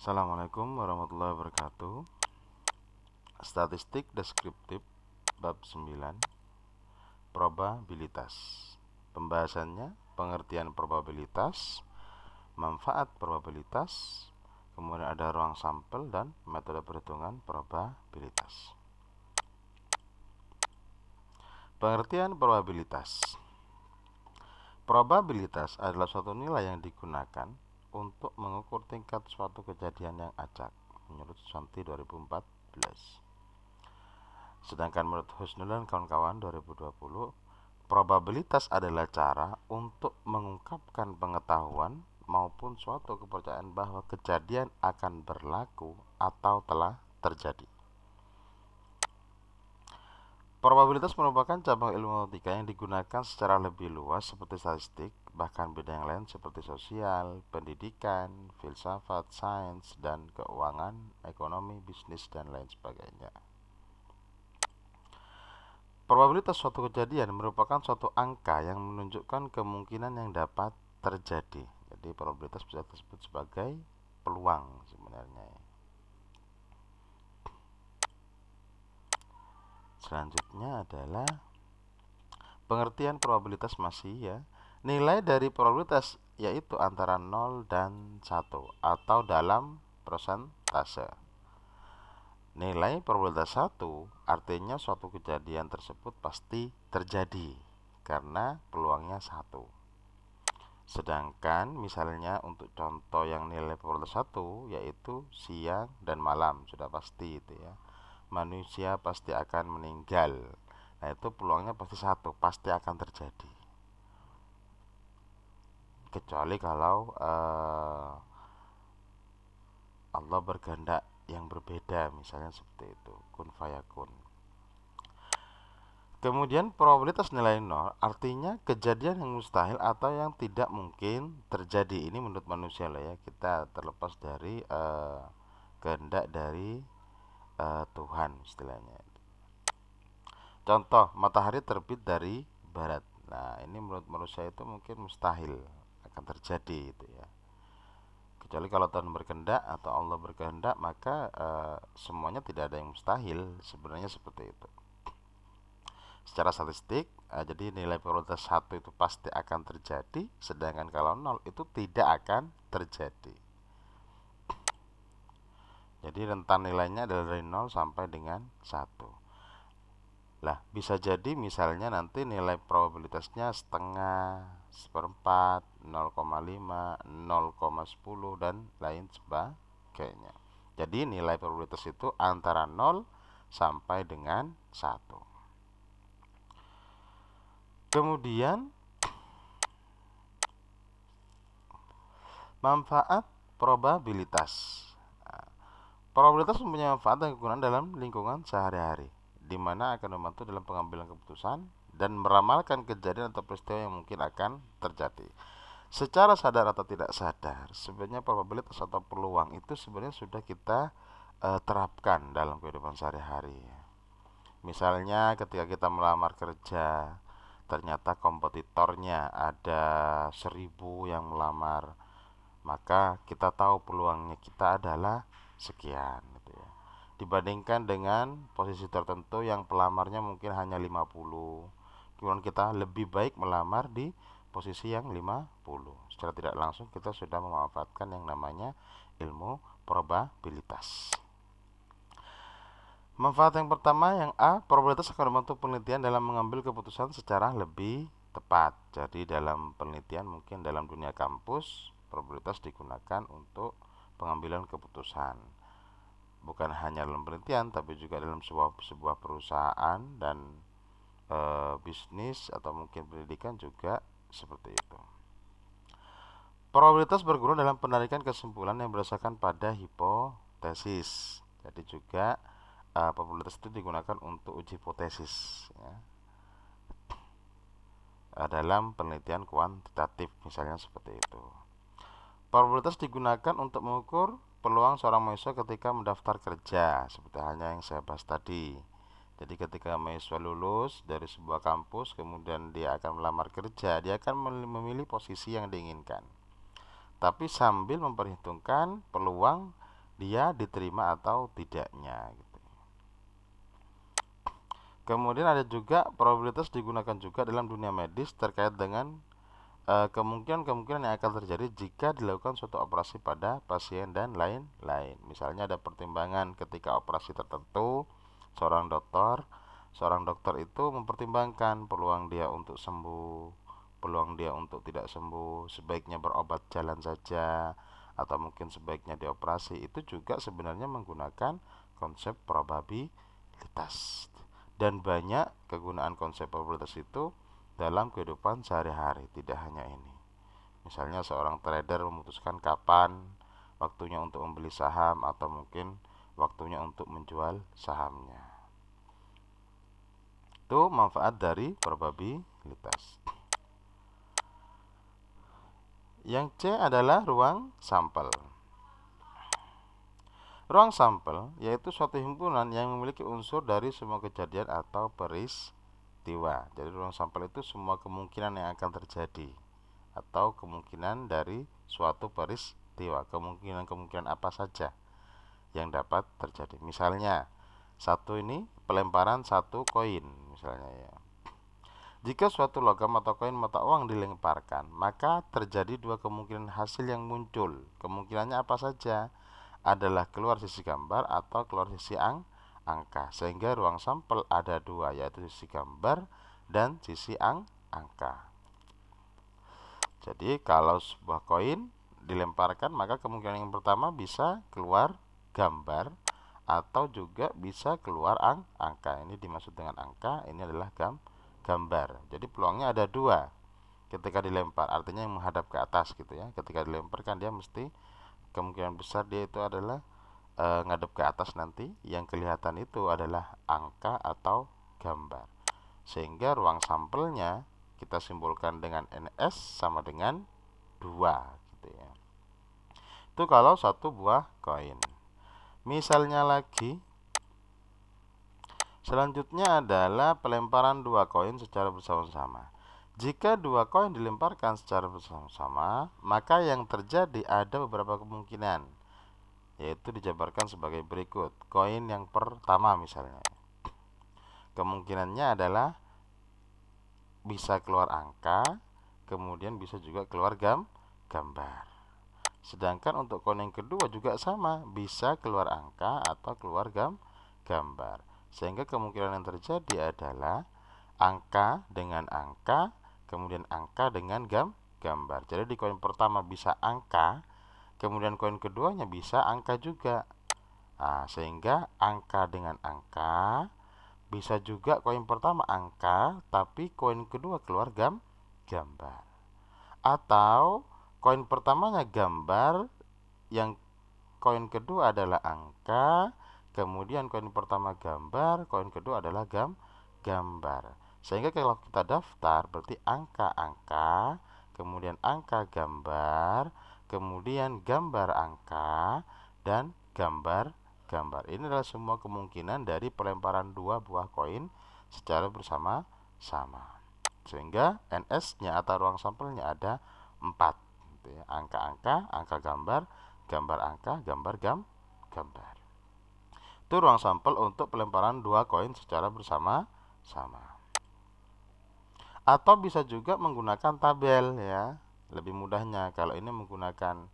Assalamualaikum warahmatullahi wabarakatuh. Statistik deskriptif bab 9, probabilitas. Pembahasannya pengertian probabilitas, manfaat probabilitas, kemudian ada ruang sampel dan metode perhitungan probabilitas. Pengertian probabilitas. Probabilitas adalah suatu nilai yang digunakan untuk mengukur tingkat suatu kejadian yang acak menurut Susanti 2014. Sedangkan menurut Husnul dan kawan-kawan 2020, probabilitas adalah cara untuk mengungkapkan pengetahuan maupun suatu kepercayaan bahwa kejadian akan berlaku atau telah terjadi. Probabilitas merupakan cabang ilmu matematika yang digunakan secara lebih luas seperti statistik, bahkan bidang yang lain seperti sosial, pendidikan, filsafat, sains, dan keuangan, ekonomi, bisnis, dan lain sebagainya. Probabilitas suatu kejadian merupakan suatu angka yang menunjukkan kemungkinan yang dapat terjadi. Jadi probabilitas bisa disebut sebagai peluang sebenarnya. Selanjutnya adalah pengertian probabilitas masih ya. Nilai dari probabilitas yaitu antara 0 dan 1 atau dalam persentase. Nilai probabilitas 1 artinya suatu kejadian tersebut pasti terjadi karena peluangnya 1. Sedangkan misalnya untuk contoh yang nilai probabilitas 1 yaitu siang dan malam, sudah pasti itu ya. Manusia pasti akan meninggal. Nah, itu peluangnya pasti 1, pasti akan terjadi. Kecuali kalau Allah berkehendak yang berbeda, misalnya seperti itu, kun fayakun. Kemudian probabilitas nilai 0 artinya kejadian yang mustahil atau yang tidak mungkin terjadi. Ini menurut manusia lah ya, kita terlepas dari kehendak dari Tuhan istilahnya. Contoh, matahari terbit dari barat. Nah, ini menurut manusia itu mungkin mustahil akan terjadi itu ya. Kecuali kalau Tuhan berkehendak atau Allah berkehendak, maka semuanya tidak ada yang mustahil, sebenarnya seperti itu. Secara statistik, jadi nilai probabilitas 1 itu pasti akan terjadi, sedangkan kalau 0 itu tidak akan terjadi. Jadi rentan nilainya adalah dari 0 sampai dengan 1. Lah, bisa jadi misalnya nanti nilai probabilitasnya setengah, seperempat, 0,5, 0,10 dan lain sebagainya. Jadi nilai probabilitas itu antara 0 sampai dengan 1. Kemudian manfaat probabilitas. Nah, probabilitas mempunyai manfaat dan kegunaan dalam lingkungan sehari-hari, di mana akan membantu dalam pengambilan keputusan dan meramalkan kejadian atau peristiwa yang mungkin akan terjadi. Secara sadar atau tidak sadar, sebenarnya probabilitas atau peluang itu sebenarnya sudah kita terapkan dalam kehidupan sehari-hari. Misalnya ketika kita melamar kerja, ternyata kompetitornya ada 1000 yang melamar, maka kita tahu peluangnya kita adalah sekian gitu ya. Dibandingkan dengan posisi tertentu yang pelamarnya mungkin hanya 50, kemudian kita lebih baik melamar di posisi yang 50. Secara tidak langsung kita sudah memanfaatkan yang namanya ilmu probabilitas. Manfaat yang pertama, yang A, probabilitas akan membantu penelitian dalam mengambil keputusan secara lebih tepat. Jadi dalam penelitian mungkin dalam dunia kampus, probabilitas digunakan untuk pengambilan keputusan. Bukan hanya dalam penelitian, tapi juga dalam sebuah perusahaan dan bisnis atau mungkin pendidikan juga seperti itu. Probabilitas berguna dalam penarikan kesimpulan yang berdasarkan pada hipotesis. Jadi juga probabilitas itu digunakan untuk uji hipotesis ya. Dalam penelitian kuantitatif misalnya seperti itu. Probabilitas digunakan untuk mengukur peluang seorang mahasiswa ketika mendaftar kerja, seperti halnya yang saya bahas tadi. Jadi ketika mahasiswa lulus dari sebuah kampus, kemudian dia akan melamar kerja, dia akan memilih posisi yang diinginkan, tapi sambil memperhitungkan peluang dia diterima atau tidaknya gitu. Kemudian ada juga probabilitas digunakan juga dalam dunia medis terkait dengan kemungkinan-kemungkinan yang akan terjadi jika dilakukan suatu operasi pada pasien dan lain-lain. Misalnya ada pertimbangan ketika operasi tertentu, seorang dokter itu mempertimbangkan peluang dia untuk sembuh, peluang dia untuk tidak sembuh, sebaiknya berobat jalan saja atau mungkin sebaiknya dioperasi. Itu juga sebenarnya menggunakan konsep probabilitas. Dan banyak kegunaan konsep probabilitas itu dalam kehidupan sehari-hari, tidak hanya ini. Misalnya seorang trader memutuskan kapan waktunya untuk membeli saham atau mungkin waktunya untuk menjual sahamnya. Itu manfaat dari probabilitas. Yang C adalah ruang sampel. Ruang sampel yaitu suatu himpunan yang memiliki unsur dari semua kejadian atau peristiwa. Jadi ruang sampel itu semua kemungkinan yang akan terjadi atau kemungkinan dari suatu peristiwa, kemungkinan-kemungkinan apa saja yang dapat terjadi. Misalnya, satu ini pelemparan satu koin misalnya ya. Jika suatu logam atau koin mata uang dilemparkan, maka terjadi dua kemungkinan hasil yang muncul. Kemungkinannya apa saja? Adalah keluar sisi gambar atau keluar sisi angka. Sehingga ruang sampel ada dua, yaitu sisi gambar dan sisi angka. Jadi kalau sebuah koin dilemparkan, maka kemungkinan yang pertama bisa keluar gambar atau juga bisa keluar angka. Ini dimaksud dengan angka, ini adalah gambar. Jadi peluangnya ada dua ketika dilempar, artinya yang menghadap ke atas gitu ya. Ketika dilemparkan dia mesti kemungkinan besar dia itu adalah ngadep ke atas, nanti yang kelihatan itu adalah angka atau gambar. Sehingga ruang sampelnya kita simbolkan dengan NS sama dengan 2 gitu ya. Itu kalau satu buah koin. Misalnya lagi, selanjutnya adalah pelemparan dua koin secara bersama-sama. Jika dua koin dilemparkan secara bersama-sama, maka yang terjadi ada beberapa kemungkinan, yaitu dijabarkan sebagai berikut. Koin yang pertama misalnya, kemungkinannya adalah bisa keluar angka, kemudian bisa juga keluar gambar. Sedangkan untuk koin yang kedua juga sama, bisa keluar angka atau keluar gambar. Sehingga kemungkinan yang terjadi adalah angka dengan angka, kemudian angka dengan gambar. Jadi di koin pertama bisa angka, kemudian koin keduanya bisa angka juga. Nah, sehingga angka dengan angka, bisa juga koin pertama angka, tapi koin kedua keluar gambar. Atau koin pertamanya gambar, yang koin kedua adalah angka, kemudian koin pertama gambar, koin kedua adalah gambar. Sehingga kalau kita daftar berarti angka-angka, kemudian angka gambar, kemudian gambar angka, dan gambar. Ini adalah semua kemungkinan dari pelemparan dua buah koin secara bersama-sama. Sehingga NS-nya atau ruang sampelnya ada 4 gitu ya. Angka-angka, angka gambar, gambar angka, gambar gambar. Itu ruang sampel untuk pelemparan dua koin secara bersama-sama. Atau bisa juga menggunakan tabel ya. Lebih mudahnya kalau ini menggunakan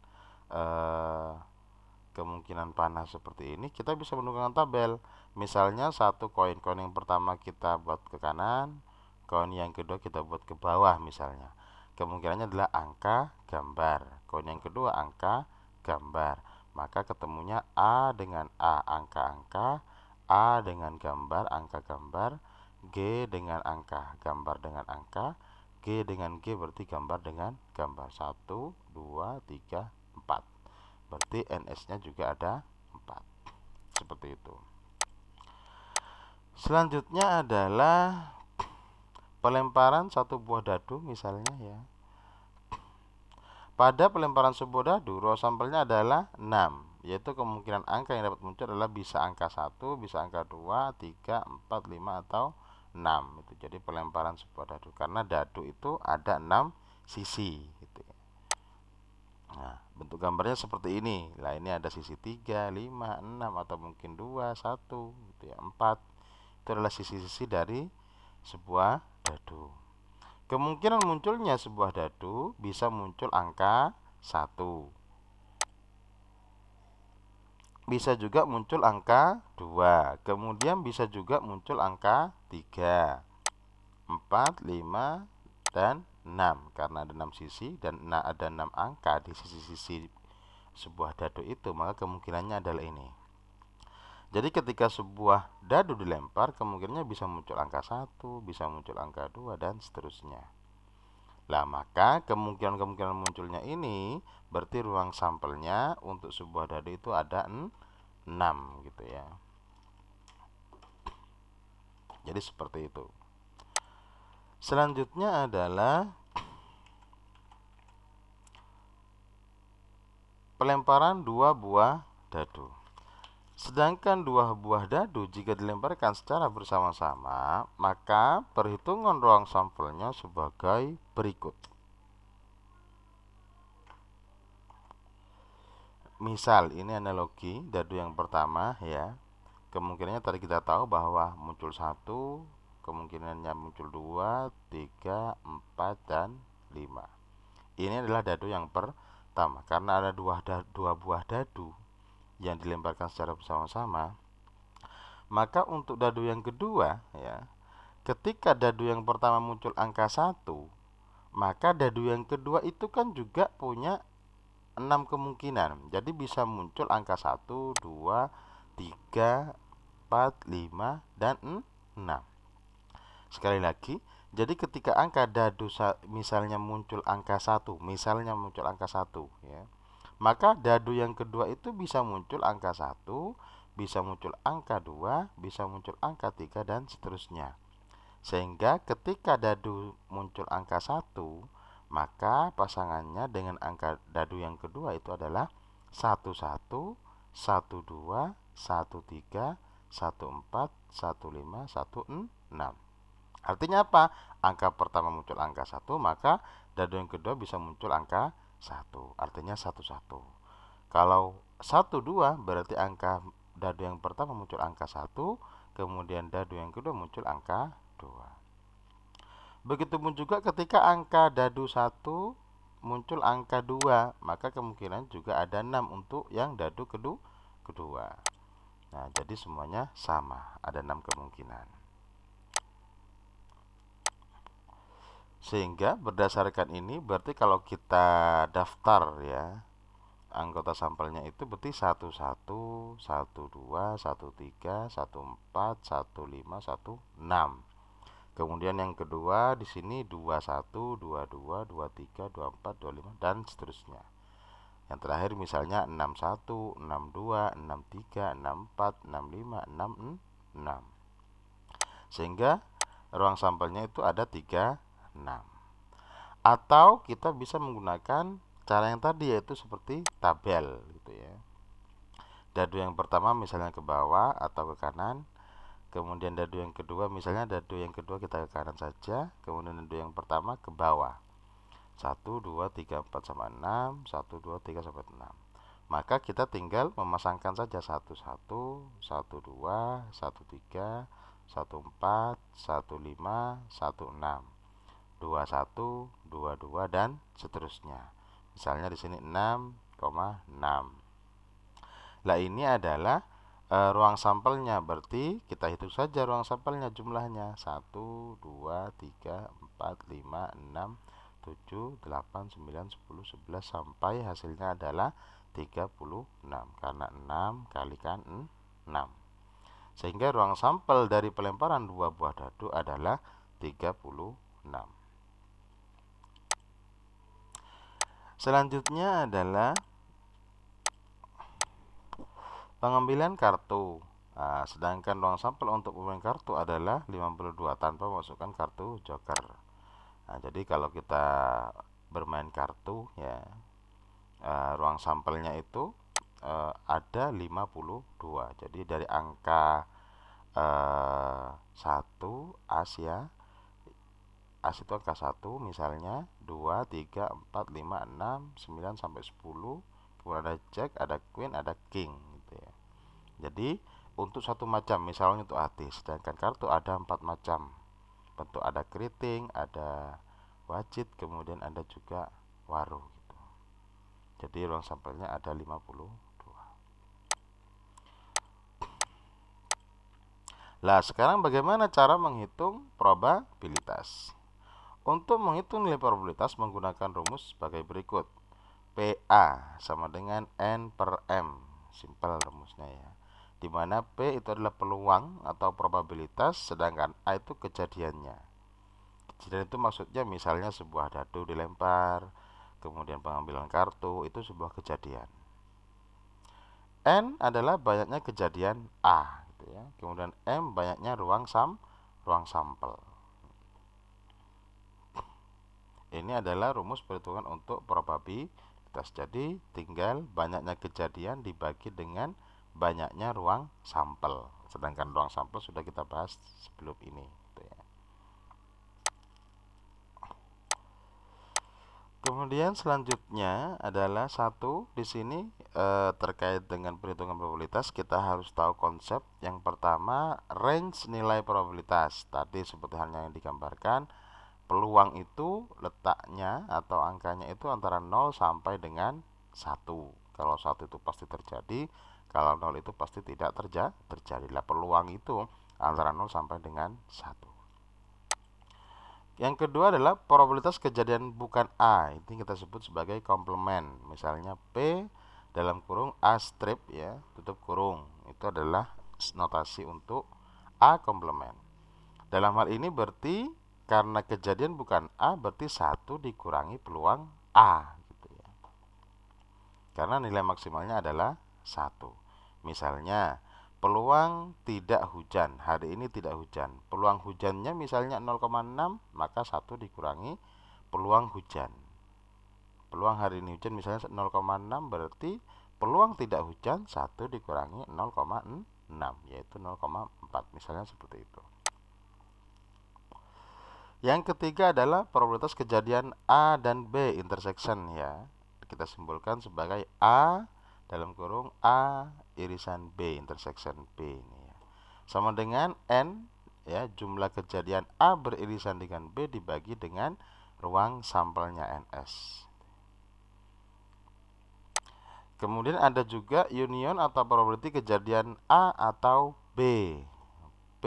kemungkinan panah seperti ini, kita bisa menggunakan tabel. Misalnya satu koin yang pertama kita buat ke kanan, koin yang kedua kita buat ke bawah misalnya. Kemungkinannya adalah angka gambar. Koin yang kedua angka gambar. Maka ketemunya A dengan A, angka-angka, A dengan gambar, angka gambar, G dengan angka, gambar dengan angka, G dengan G berarti gambar dengan gambar. 1, 2, 3, 4. Berarti NS-nya juga ada 4. Seperti itu. Selanjutnya adalah pelemparan satu buah dadu misalnya ya. Pada pelemparan sebuah dadu, ruang sampelnya adalah 6, yaitu kemungkinan angka yang dapat muncul adalah bisa angka 1, bisa angka 2, 3, 4, 5, atau 6. Itu jadi pelemparan sebuah dadu. Karena dadu itu ada 6 sisi gitu ya. Nah, Bentuk gambarnya seperti ini. Lah ini ada sisi 3, 5, 6 atau mungkin 2, 1 gitu ya, 4. Itu adalah sisi-sisi dari sebuah dadu. Kemungkinan munculnya sebuah dadu bisa muncul angka 1. Bisa juga muncul angka 2. Kemudian bisa juga muncul angka 3, 4, 5, dan 6. Karena ada 6 sisi dan ada 6 angka di sisi-sisi sebuah dadu itu, maka kemungkinannya adalah ini. Jadi ketika sebuah dadu dilempar, kemungkinannya bisa muncul angka 1, bisa muncul angka 2, dan seterusnya. Lah maka kemungkinan-kemungkinan munculnya ini berarti ruang sampelnya untuk sebuah dadu itu ada 6 gitu ya. Jadi seperti itu. Selanjutnya adalah pelemparan dua buah dadu. Sedangkan dua buah dadu jika dilemparkan secara bersama-sama, maka perhitungan ruang sampelnya sebagai berikut. Misal ini analogi dadu yang pertama ya. Kemungkinannya tadi kita tahu bahwa muncul 1, kemungkinannya muncul 2, 3, 4, dan 5. Ini adalah dadu yang pertama. Karena ada dua buah dadu yang dilemparkan secara bersama-sama, maka untuk dadu yang kedua ya, ketika dadu yang pertama muncul angka 1, maka dadu yang kedua itu kan juga punya 6 kemungkinan. Jadi bisa muncul angka 1, 2, 3, 4, 5, dan 6. Sekali lagi, jadi ketika angka dadu misalnya muncul angka 1, ya, maka dadu yang kedua itu bisa muncul angka 1, bisa muncul angka 2, bisa muncul angka 3, dan seterusnya. Sehingga ketika dadu muncul angka 1, maka pasangannya dengan angka dadu yang kedua itu adalah 11, 12, 13, 14, 15, 16. Artinya apa? Angka pertama muncul angka 1, maka dadu yang kedua bisa muncul angka 1. Artinya 11. Kalau 12 berarti angka dadu yang pertama muncul angka 1, kemudian dadu yang kedua muncul angka 2. Begitupun juga ketika angka dadu 1 muncul angka 2, maka kemungkinan juga ada 6 untuk yang dadu kedua. Nah, jadi semuanya sama, ada 6 kemungkinan. Sehingga berdasarkan ini berarti kalau kita daftar ya, anggota sampelnya itu berarti 11, 12, 13, 14, 15, 16. Kemudian yang kedua di sini 21, 22, 23, 24, 25, dan seterusnya. Yang terakhir misalnya 61, 62, 63, 64, 65, 66. Sehingga ruang sampelnya itu ada 36. Atau kita bisa menggunakan cara yang tadi, yaitu seperti tabel gitu ya. Dadu yang pertama misalnya ke bawah atau ke kanan, kemudian dadu yang kedua misalnya dadu yang kedua kita ke kanan saja, kemudian dadu yang pertama ke bawah. 1, 2, 3, 4 sampai 6, 1, 2, 3 sampai 6. Maka kita tinggal memasangkan saja 1, 1, 1, 2, 1, 3, 1, 4, 1, 5, 1, 6. 21, 22, dan seterusnya. Misalnya di sini 6,6. Lah ini adalah ruang sampelnya, berarti kita hitung saja ruang sampelnya jumlahnya 1, 2, 3, 4, 5, 6, 7, 8, 9, 10, 11 sampai hasilnya adalah 36 karena 6 kalikan 6. Sehingga ruang sampel dari pelemparan dua buah dadu adalah 36. Selanjutnya adalah pengambilan kartu. Nah, sedangkan ruang sampel untuk pemain kartu adalah 52 tanpa memasukkan kartu joker. Nah, jadi kalau kita bermain kartu ya, ruang sampelnya itu ada 52. Jadi dari angka 1 as ya, as itu angka 1 misalnya, 2, 3, 4, 5, 6, 9 sampai 10. Kemudian ada jack, ada queen, ada king gitu ya. Jadi untuk satu macam, misalnya untuk hati, sedangkan kartu ada 4 macam bentuk, ada keriting, ada wajit, kemudian ada juga waruh gitu. Jadi ruang sampelnya ada 52. Lah sekarang bagaimana cara menghitung probabilitas? Untuk menghitung nilai probabilitas menggunakan rumus sebagai berikut. PA sama dengan N per M. Simpel rumusnya ya. Dimana P itu adalah peluang atau probabilitas, sedangkan A itu kejadiannya. Kejadian itu maksudnya misalnya sebuah dadu dilempar, kemudian pengambilan kartu, itu sebuah kejadian. N adalah banyaknya kejadian A gitu ya. Kemudian M banyaknya ruang sampel. Ini adalah rumus perhitungan untuk probabilitas. Jadi tinggal banyaknya kejadian dibagi dengan banyaknya ruang sampel. Sedangkan ruang sampel sudah kita bahas sebelum ini gitu ya. Kemudian selanjutnya adalah satu di sini terkait dengan perhitungan probabilitas kita harus tahu konsep. Yang pertama, range nilai probabilitas. Tadi seperti halnya yang digambarkan, peluang itu letaknya atau angkanya itu antara 0 sampai dengan 1. Kalau 1 itu pasti terjadi, kalau 0 itu pasti tidak terjadilah. Peluang itu antara 0 sampai dengan 1. Yang kedua adalah probabilitas kejadian bukan A. Ini kita sebut sebagai komplement. Misalnya P dalam kurung A strip ya, tutup kurung. Itu adalah notasi untuk A komplement. Dalam hal ini berarti karena kejadian bukan A, berarti 1 dikurangi peluang A gitu ya. Karena nilai maksimalnya adalah 1. Misalnya peluang tidak hujan, hari ini tidak hujan. Peluang hujannya misalnya 0,6, maka 1 dikurangi peluang hujan. Peluang hari ini hujan misalnya 0,6, berarti peluang tidak hujan 1 dikurangi 0,6, yaitu 0,4. Misalnya seperti itu. Yang ketiga adalah probabilitas kejadian A dan B intersection ya. Kita simbolkan sebagai A dalam kurung A irisan B intersection B ini ya. Sama dengan N ya, jumlah kejadian A beririsan dengan B dibagi dengan ruang sampelnya NS. Kemudian ada juga union atau probability kejadian A atau B. P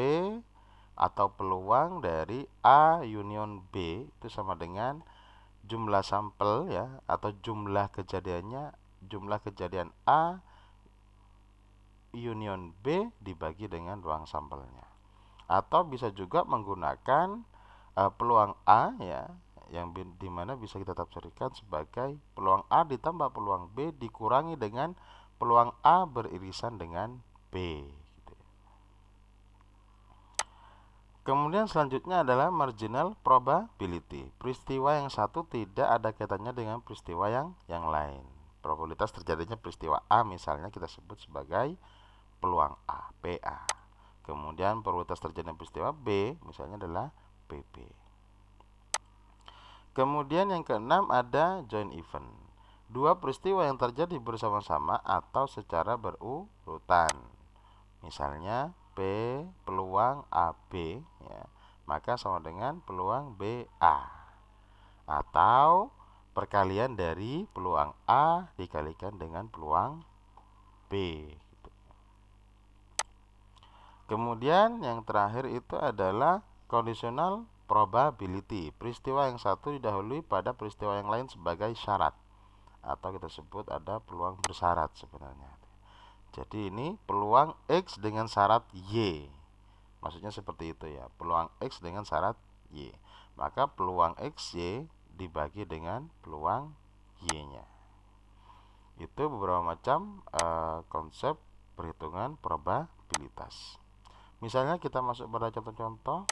atau peluang dari A union B itu sama dengan jumlah sampel ya, atau jumlah kejadiannya, jumlah kejadian A union B dibagi dengan ruang sampelnya. Atau bisa juga menggunakan peluang A ya, yang dimana bisa kita tafsirkan sebagai peluang A ditambah peluang B dikurangi dengan peluang A beririsan dengan B. Kemudian selanjutnya adalah marginal probability. Peristiwa yang satu tidak ada kaitannya dengan peristiwa yang lain. Probabilitas terjadinya peristiwa A misalnya kita sebut sebagai peluang A, PA. Kemudian probabilitas terjadinya peristiwa B misalnya adalah PP. Kemudian yang keenam ada joint event. Dua peristiwa yang terjadi bersama-sama atau secara berurutan. Misalnya P peluang AB ya, maka sama dengan peluang BA. Atau perkalian dari peluang A dikalikan dengan peluang B gitu. Kemudian yang terakhir itu adalah conditional probability. Peristiwa yang satu didahului pada peristiwa yang lain sebagai syarat, atau kita sebut ada peluang bersyarat sebenarnya. Jadi ini peluang X dengan syarat Y. Maksudnya seperti itu ya, peluang X dengan syarat Y. Maka peluang XY dibagi dengan peluang Y-nya. Itu beberapa macam konsep perhitungan probabilitas. Misalnya kita masuk pada contoh-contoh.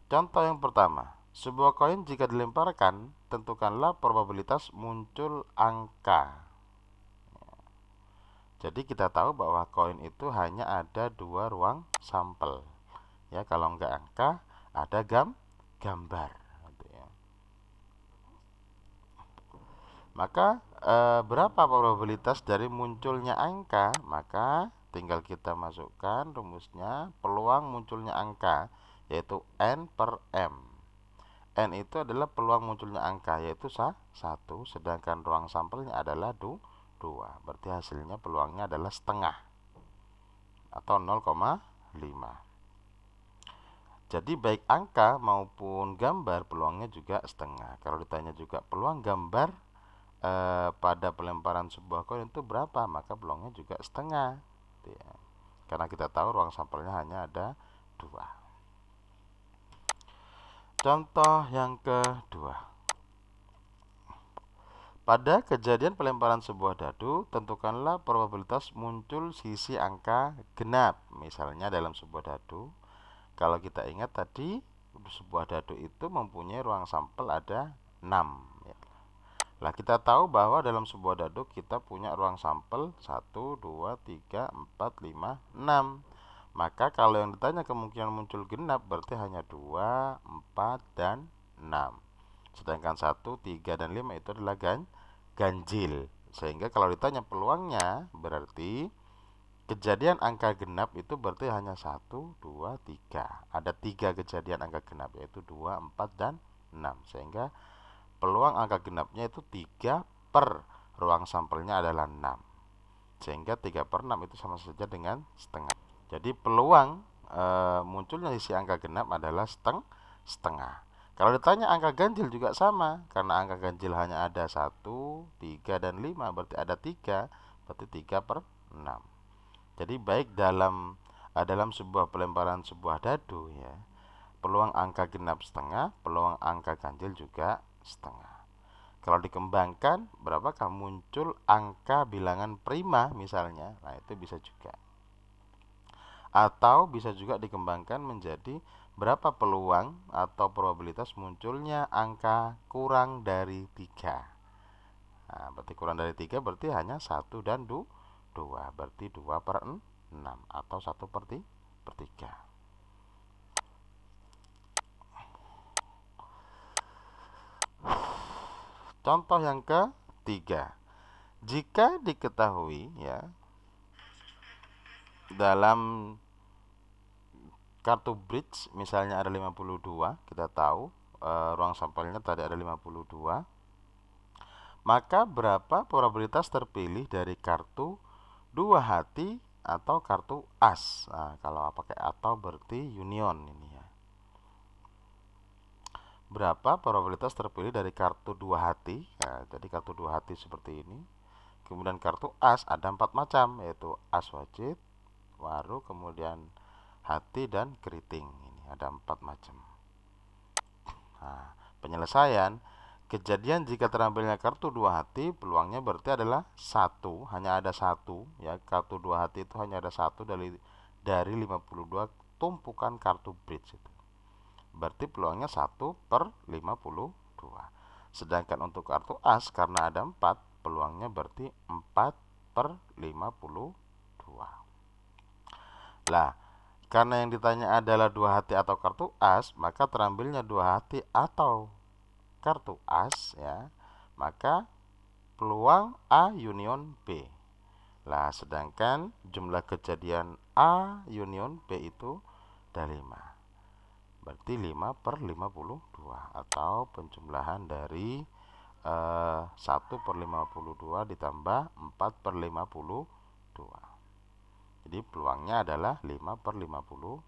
Contoh yang pertama, sebuah koin jika dilemparkan, tentukanlah probabilitas muncul angka. Jadi kita tahu bahwa koin itu hanya ada dua ruang sampel. Ya, kalau enggak angka, ada gambar gitu ya. Maka berapa probabilitas dari munculnya angka? Maka tinggal kita masukkan rumusnya peluang munculnya angka, yaitu N per M. N itu adalah peluang munculnya angka, yaitu 1, sedangkan ruang sampelnya adalah 2. Berarti hasilnya peluangnya adalah setengah atau 0,5. Jadi baik angka maupun gambar peluangnya juga setengah. Kalau ditanya juga peluang gambar pada pelemparan sebuah koin itu berapa, maka peluangnya juga setengah gitu ya. Karena kita tahu ruang sampelnya hanya ada 2. Contoh yang kedua. Pada kejadian pelemparan sebuah dadu, tentukanlah probabilitas muncul sisi angka genap. Misalnya dalam sebuah dadu, kalau kita ingat tadi, sebuah dadu itu mempunyai ruang sampel ada 6 ya. Lah kita tahu bahwa dalam sebuah dadu kita punya ruang sampel 1, 2, 3, 4, 5, 6. Maka kalau yang ditanya kemungkinan muncul genap berarti hanya 2, 4, dan 6. Sedangkan 1, 3, dan 5 itu adalah ganjil. Sehingga kalau ditanya peluangnya berarti kejadian angka genap itu berarti hanya 1, 2, 3. Ada 3 kejadian angka genap, yaitu 2, 4, dan 6. Sehingga peluang angka genapnya itu 3 per ruang sampelnya adalah 6. Sehingga 3 per 6 itu sama saja dengan setengah. Jadi peluang munculnya isi angka genap adalah setengah. Kalau ditanya angka ganjil juga sama, karena angka ganjil hanya ada 1, 3, dan 5, berarti ada 3, berarti 3 per 6. Jadi baik dalam sebuah pelemparan sebuah dadu ya, peluang angka genap setengah, peluang angka ganjil juga setengah. Kalau dikembangkan, berapakah muncul angka bilangan prima misalnya? Nah, itu bisa juga. Atau bisa juga dikembangkan menjadi berapa peluang atau probabilitas munculnya angka kurang dari 3. Nah, berarti kurang dari 3 berarti hanya 1 dan 2. Berarti 2 per 6 atau 1 per 3. Contoh yang ketiga. Jika diketahui ya, dalam kartu bridge misalnya ada 52, kita tahu ruang sampelnya tadi ada 52, maka berapa probabilitas terpilih dari kartu 2 hati atau kartu as? Nah, kalau pakai atau berarti union ini ya. Berapa probabilitas terpilih dari kartu 2 hati? Nah, jadi kartu 2 hati seperti ini. Kemudian kartu as ada 4 macam, yaitu as wajib, waru, kemudian hati, dan keriting. Ini ada 4 macam. Nah, penyelesaian kejadian jika terambilnya kartu 2 hati, peluangnya berarti adalah 1, hanya ada 1 ya. Kartu 2 hati itu hanya ada 1 dari 52 tumpukan kartu bridge itu. Berarti peluangnya 1 per 52. Sedangkan untuk kartu as karena ada 4, peluangnya berarti 4 per 52. Lah, karena yang ditanya adalah 2 hati atau kartu as, maka terambilnya 2 hati atau kartu as ya, maka peluang A union B. Lah, sedangkan jumlah kejadian A union B itu ada 5. Berarti 5 per 52 atau penjumlahan dari 1 per 52 ditambah 4 per 52. Jadi peluangnya adalah 5 per 52.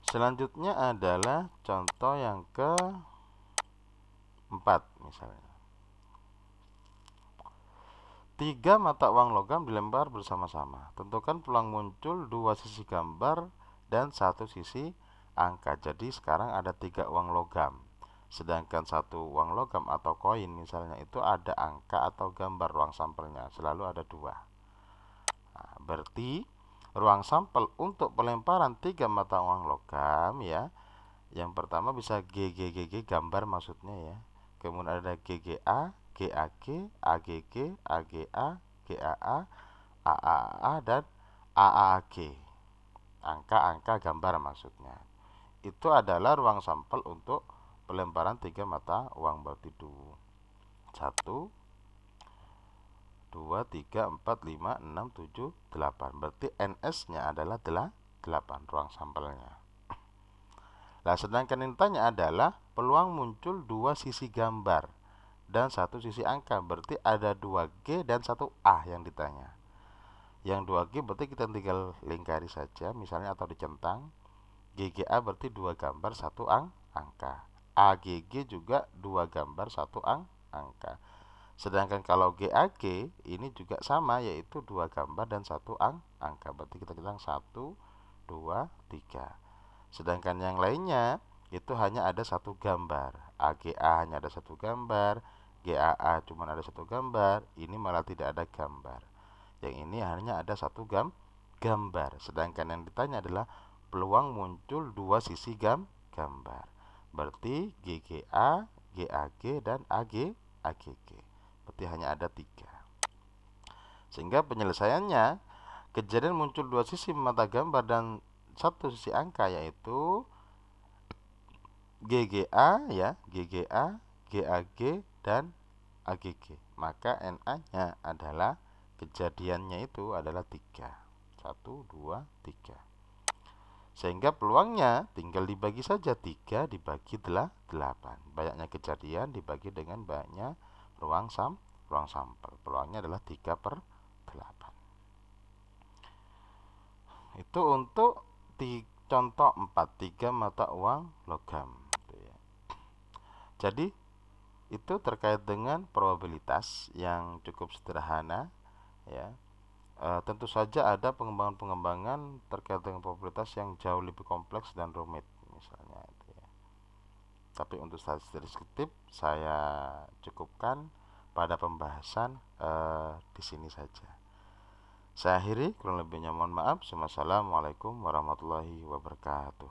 Selanjutnya adalah contoh yang keempat misalnya. 3 mata uang logam dilempar bersama-sama. Tentukan peluang muncul 2 sisi gambar dan 1 sisi angka. Jadi sekarang ada 3 uang logam. Sedangkan 1 uang logam atau koin misalnya itu ada angka atau gambar ruang sampelnya. Selalu ada 2. Nah, berarti ruang sampel untuk pelemparan 3 mata uang logam ya. Yang pertama bisa GGGG gambar maksudnya ya. Kemudian ada GGA, GAG, AGG, AGA, GAA, AAA, dan AAG. Angka-angka gambar maksudnya. itu adalah ruang sampel untuk pelemparan 3 mata uang. Berarti 1, 2, 3, 4, 5, 6, 7, 8. Berarti NS-nya adalah 8 ruang sampelnya. Nah, sedangkan yang ditanya adalah peluang muncul 2 sisi gambar dan 1 sisi angka. Berarti ada 2G dan 1A yang ditanya. Yang 2G berarti kita tinggal lingkari saja, misalnya atau dicentang. GGA berarti 2 gambar 1 angka. AGG juga 2 gambar 1 angka. Sedangkan kalau GAG ini juga sama, yaitu 2 gambar dan 1 angka. Berarti kita bilang 1, 2, 3. Sedangkan yang lainnya itu hanya ada 1 gambar. AGA hanya ada 1 gambar, GAA cuma ada 1 gambar, ini malah tidak ada gambar. Yang ini hanya ada 1 gambar. Sedangkan yang ditanya adalah peluang muncul 2 sisi gambar. Berarti GGA, GAG dan AGG. Berarti hanya ada 3. Sehingga penyelesaiannya, kejadian muncul 2 sisi mata gambar dan 1 sisi angka, yaitu GGA ya, GGA, GAG dan AGG. Maka NA-nya adalah, kejadiannya itu adalah 3. 1, 2, 3. Sehingga peluangnya tinggal dibagi saja, 3 dibagi 8. Banyaknya kejadian dibagi dengan banyaknya ruang sampel. Peluangnya adalah 3/8. Itu untuk contoh 4, 3 mata uang logam. Jadi itu terkait dengan probabilitas yang cukup sederhana ya. Tentu saja ada pengembangan-pengembangan terkait dengan probabilitas yang jauh lebih kompleks dan rumit misalnya itu ya. Tapi untuk statistik deskriptif saya cukupkan pada pembahasan di sini saja. Saya akhiri, kurang lebihnya mohon maaf. Wassalamualaikum warahmatullahi wabarakatuh.